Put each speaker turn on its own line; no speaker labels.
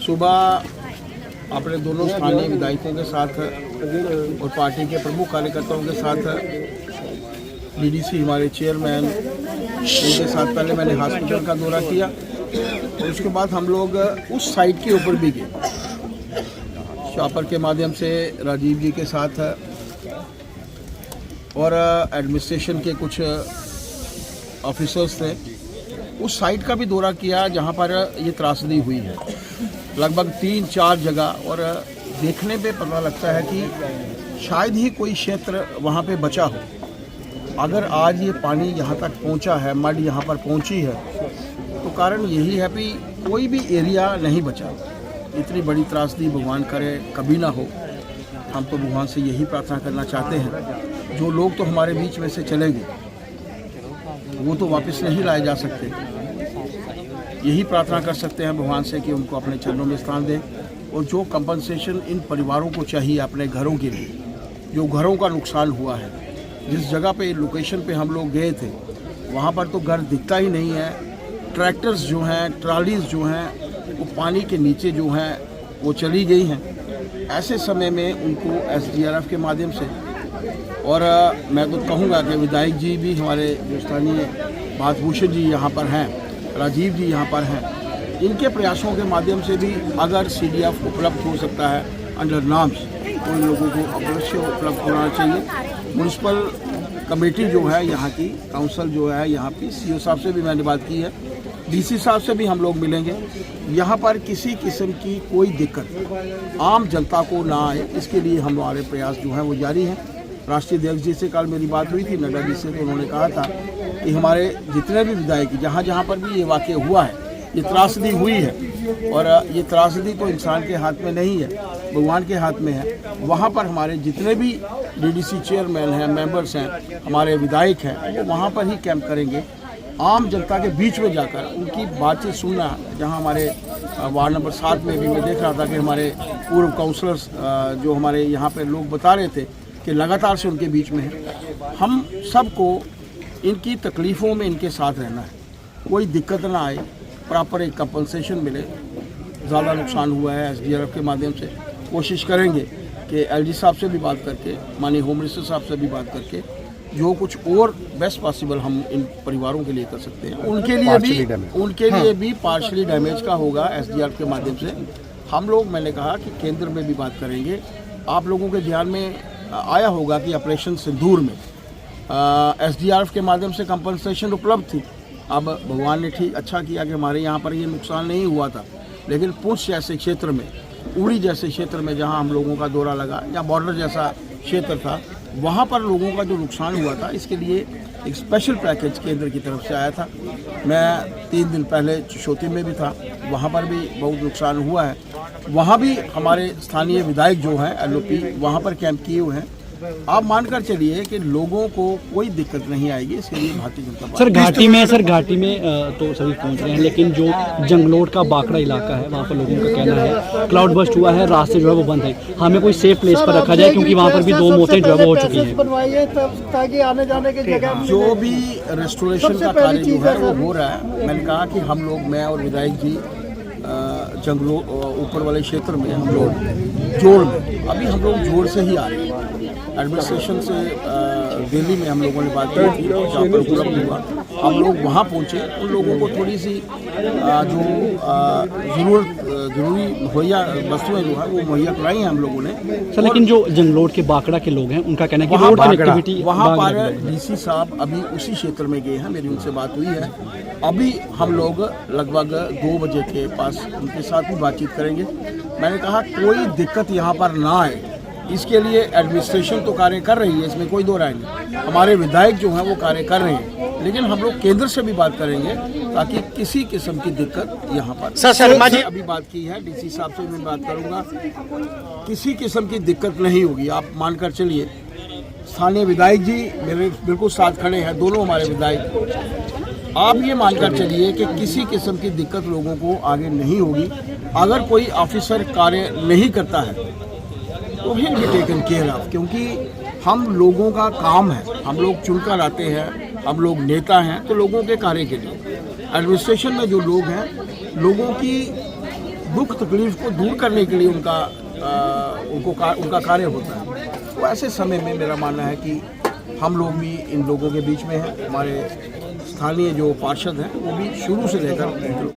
सुबह अपने दोनों स्थानीय विधायकों के साथ और पार्टी के प्रमुख कार्यकर्ताओं के साथ डीडीसी हमारे चेयरमैन उनके साथ पहले मैंने हॉस्पिटल का दौरा किया और उसके बाद हम लोग उस साइट के ऊपर भी गए। शॉपर के माध्यम से राजीव जी के साथ और एडमिनिस्ट्रेशन के कुछ ऑफिसर्स थे, उस साइट का भी दौरा किया जहां पर ये त्रासदी हुई है, लगभग 3-4 जगह। और देखने पे पता लगता है कि शायद ही कोई क्षेत्र वहां पे बचा हो। अगर आज ये पानी यहाँ तक पहुँचा है, मड यहाँ पर पहुँची है, तो कारण यही है कि कोई भी एरिया नहीं बचा। इतनी बड़ी त्रासदी भगवान करे कभी ना हो। हम तो भगवान से यही प्रार्थना करना चाहते हैं, जो लोग तो हमारे बीच में से चले गए वो तो वापस नहीं लाए जा सकते। यही प्रार्थना कर सकते हैं भगवान से कि उनको अपने चरणों में स्थान दे। और जो कंपनसेशन इन परिवारों को चाहिए अपने घरों के लिए, जो घरों का नुकसान हुआ है, जिस जगह पे लोकेशन पे हम लोग गए थे वहाँ पर तो घर दिखता ही नहीं है। ट्रैक्टर्स जो हैं, ट्रालीज जो हैं, वो पानी के नीचे जो हैं वो चली गई हैं। ऐसे समय में उनको SDRF के माध्यम से, और मैं तो कहूँगा कि विधायक जी भी हमारे जो स्थानीय भातभूषण जी यहाँ पर हैं, राजीव जी यहाँ पर हैं, इनके प्रयासों के माध्यम से भी अगर CDF उपलब्ध हो सकता है अंडर नॉर्म्स, तो इन लोगों को अवश्य उपलब्ध होना चाहिए। म्यूनसिपल कमेटी जो है यहाँ की, काउंसिल जो है यहाँ की, CO साहब से भी मैंने बात की है, DC साहब से भी हम लोग मिलेंगे। यहाँ पर किसी किस्म की कोई दिक्कत आम जनता को ना आए, इसके लिए हमारे प्रयास जो हैं वो जारी हैं। राष्ट्रीय अध्यक्ष जी से कल मेरी बात हुई थी, नड्डा जी से, तो उन्होंने कहा था कि हमारे जितने भी विधायक जहाँ जहाँ पर भी ये वाक़या हुआ है, ये त्रासदी हुई है, और ये त्रासदी तो इंसान के हाथ में नहीं है, भगवान के हाथ में है। वहाँ पर हमारे जितने भी DDC चेयरमैन हैं, मेंबर्स हैं, हमारे विधायक हैं, वो वहाँ पर ही कैंप करेंगे, आम जनता के बीच में जाकर उनकी बातचीत सुनना। जहाँ हमारे वार्ड नंबर 7 में भी मैं देख रहा था कि हमारे पूर्व काउंसलर्स जो हमारे यहाँ पर लोग बता रहे थे कि लगातार से उनके बीच में है। हम सबको इनकी तकलीफ़ों में इनके साथ रहना है, कोई दिक्कत ना आए, प्रॉपर एक कंपनसेशन मिले। ज़्यादा नुकसान हुआ है, SDRF के माध्यम से कोशिश करेंगे कि LG साहब से भी बात करके, माननीय होम मिनिस्टर साहब से भी बात करके, जो कुछ और बेस्ट पॉसिबल हम इन परिवारों के लिए कर सकते हैं। उनके लिए भी पार्शली डैमेज का होगा SDRF के माध्यम से। हम लोग, मैंने कहा कि केंद्र में भी बात करेंगे। आप लोगों के ध्यान में आया होगा कि ऑपरेशन सिंदूर में SDRF के माध्यम से कंपनसेशन उपलब्ध थी। अब भगवान ने ठीक अच्छा किया कि हमारे यहाँ पर ये नुकसान नहीं हुआ था, लेकिन पुंछ जैसे क्षेत्र में, उड़ी जैसे क्षेत्र में जहाँ हम लोगों का दौरा लगा, या बॉर्डर जैसा क्षेत्र था, वहाँ पर लोगों का जो नुकसान हुआ था, इसके लिए एक स्पेशल पैकेज केंद्र की तरफ से आया था। मैं 3 दिन पहले चशोती में भी था, वहाँ पर भी बहुत नुकसान हुआ है। वहाँ भी हमारे स्थानीय विधायक जो हैं LOP वहाँ पर कैंप किए हुए हैं। आप मानकर चलिए कि लोगों को कोई दिक्कत नहीं आएगी, इसके लिए भारतीय जनता पार्टी।
घाटी में तो सभी पहुंच रहे हैं, लेकिन जो जंगलोट का बाकड़ा इलाका है वहाँ पर लोगों का कहना है क्लाउड बस्ट हुआ है, रास्ते जो है वो बंद है, हमें कोई सेफ प्लेस पर रखा जाए, क्योंकि वहाँ पर भी 2 मौतें जो है वो हो चुकी हैं।
ताकि आने जाने की जगह
जो भी रेस्टोरेशन का कार्य जो है वो हो रहा है, मैंने कहा कि हम लोग, मैं और विधायक जी, जंगलों ऊपर वाले क्षेत्र में हम लोग जोड़ में, अभी हम लोग जोड़ से ही आ रहे हैं। एडमिनिस्ट्रेशन से दिल्ली में हम लोगों ने बात की थी, जहाँ पर उपलब्ध हुआ, हम लोग वहाँ पहुँचे। उन लोगों को थोड़ी सी जो जरूरी मुहैया वस्तुएं जो है वो मुहैया कराई हैं हम लोगों ने।
सर, लेकिन जो जंगलोट के बाकड़ा के लोग हैं उनका कहना है कि रोड कनेक्टिविटी,
वहाँ पर DC साहब अभी उसी क्षेत्र में गए हैं, मेरी उनसे बात हुई है। अभी हम लोग लगभग 2 बजे के पास उनके साथ भी बातचीत करेंगे। मैंने कहा कोई दिक्कत यहाँ पर ना आए, इसके लिए एडमिनिस्ट्रेशन तो कार्य कर रही है, इसमें कोई दो राय नहीं। हमारे विधायक जो हैं वो कार्य कर रहे हैं, लेकिन हम लोग केंद्र से भी बात करेंगे ताकि किसी किस्म की दिक्कत यहाँ पर। शर्मा जी अभी बात की है, DC साहब से भी बात करूँगा, किसी किस्म की दिक्कत नहीं होगी। आप मानकर चलिए, स्थानीय विधायक जी मेरे बिल्कुल साथ खड़े हैं, दोनों हमारे विधायक। आप ये मानकर चलिए कि किसी किस्म की दिक्कत लोगों को आगे नहीं होगी। अगर कोई ऑफिसर कार्य नहीं करता है तो ही बी टेकन केयर ऑफ, क्योंकि हम लोगों का काम है, हम लोग चुनकर आते हैं, हम लोग नेता हैं, तो लोगों के कार्य के लिए। एडमिनिस्ट्रेशन में जो लोग हैं, लोगों की दुख तकलीफ को दूर करने के लिए उनका कार्य होता है। तो ऐसे समय में मेरा मानना है कि हम लोग भी इन लोगों के बीच में हैं। हमारे स्थानीय जो पार्षद हैं वो भी शुरू से लेकर